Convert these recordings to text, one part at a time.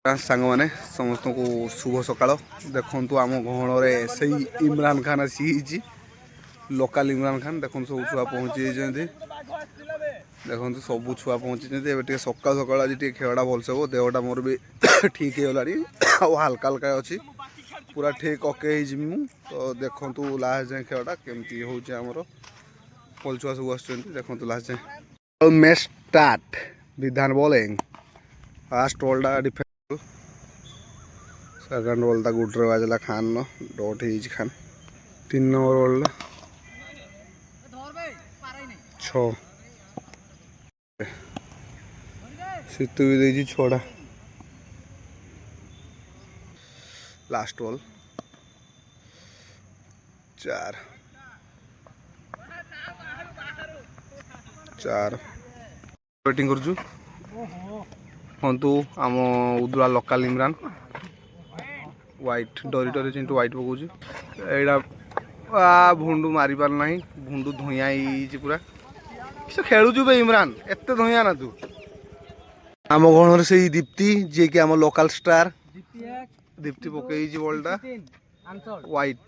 सांग मैंने समस्त को शुभ सकाळ देखु आम गहण से इमरान खान आसी लोकल इमरान खान देखो सब छुआ पहुँची देखो सब छुआ पहुँची सका सका आज खेलटा भलसे हो देहटा मोर भी ठीक है हल्का हल्का अच्छी पूरा ठीक ओके तो देखु लास्ट जाए खेलटा केमती होमर भल छुआ सब आस देखो लास्ट जाए match start Vidhan bowling fast बॉलटा डिफेंस सेकंड बॉल ता गुड्रे बाजला खान नो डॉट ही खान 3 नंबर बॉल छो सितु भी देजी छोड़ा लास्ट बॉल 4 बैटिंग करजु हंतु आम उदुला लोकल इमरान व्हाइट डरी डरी चिंटू व्हाइट पकाऊँ यहाँ भुंडू मारी पार ना भुंडू धुआ ही पूरा किस खेलुचु बे इमरान एत धुआ ना तू आम गण से दीप्ति जी कि आम लोकल स्टार दीप्ति पकई बॉलटा व्हाइट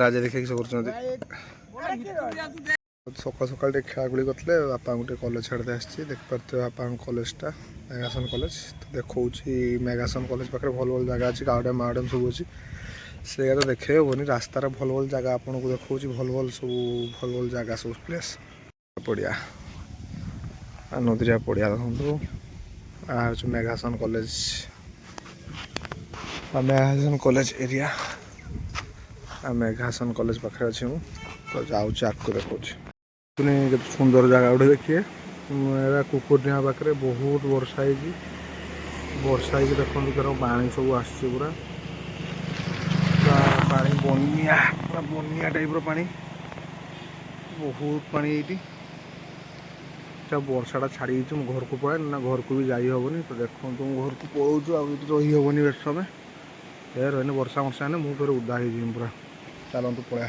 राजा देखे सका सका खेला करते बापा गोटे कॉलेज छाड़ते आसी देखिपे बापा कॉलेजटा मेगासन कॉलेज तो देखा मेगासन कॉलेज पाखे भल भल जगह अच्छी गार्डन मार्डन सब अच्छी से तो देखे हेनी रास्तार भल भल जगह आपको देखा भल भल सब भल भल जगह सब प्लेस पड़िया नदीरिया पड़िया देखो मेगासन कॉलेज मेगासन कॉलेज एरिया मेगासन कॉलेज पाखे अच्छी तो जाऊँ आगे देखा सुंदर जगह गोटे देखिए कुकुरडिया पाखे बहुत वर्षा हो देखो तार पानी सब आसूरा पानी बनिया पूरा बनिया टाइप पानी बहुत पानी ये वर्षाटा छाड़ी घर को पड़े ना घर को भी जाई हेनी तो देखो तुम घर को पलाऊ रही हेनी बेट समय रही वर्षा वर्षा मुझे फिर उदा हो पूरा चलतु पड़ा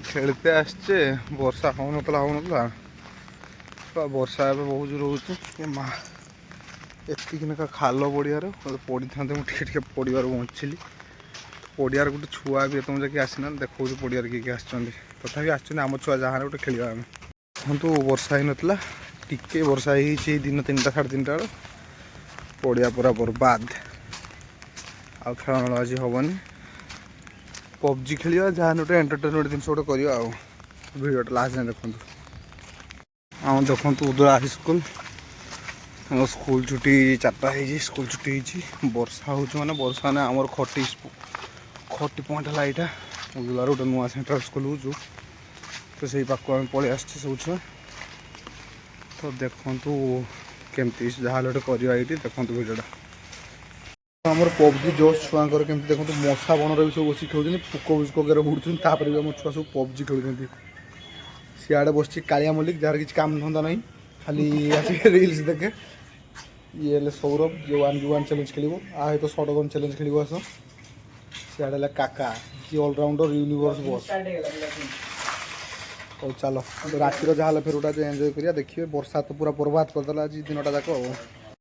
खेलते आसचे वर्षा हो ना वर्षा बहुत जोर हो माँ एतिका खाल पड़ियार पड़ी था मुझे पड़ार बचिली पड़ियार गोटे छुआ भी तुम जाकि आसना देखो पड़ियार किए तथापि आम छुआ जहाँ गोटे खेल देखो वर्षा ही नाला टिके वर्षा ही दिन 3टा 3:30 बेल पड़िया पूरा बर्बाद आ खेल आज हेनी पबजी खेलिया जहाँ गोटे एंटरटेनमेंट जिन गोटे करवा लास्ट जाए देखो आम देखो उदला हाई स्कूल स्कूल छुट्टी 4टा स्कूल छुट्टी वर्षा हो वर्षा ने आमर खटी पॉइंट है यहाँ उदलार गोटे नुआ सेंट्रल स्कूल हो तो से पाक आम पलि आस सब छुआ तो देखु केमती जहाँ गोटे करवा ये देखो भिडियोटा आमर पबजी जोश छुआर केमती देखो मशा बणर भी सब बस खेल पुक पुष्क बुड़ुन भी आम छुआ सब पबजी खेल सियाड़े बस कालिया मल्लिक जार किसी काम धंदा ना खाली आसिक रिल्स देखे ये सौरभ ये 1v1 चैलेंज खेल तो शॉटगन चैलेंज खेल आस सियाड़े काका जी ऑलराउंडर यूनिवर्स बॉस तो चलो रातिर जहाँ फिर गोटा एंजॉय करिया देखिए वर्षा तो पूरा बर्बाद करदेला आज दिनटा जाक।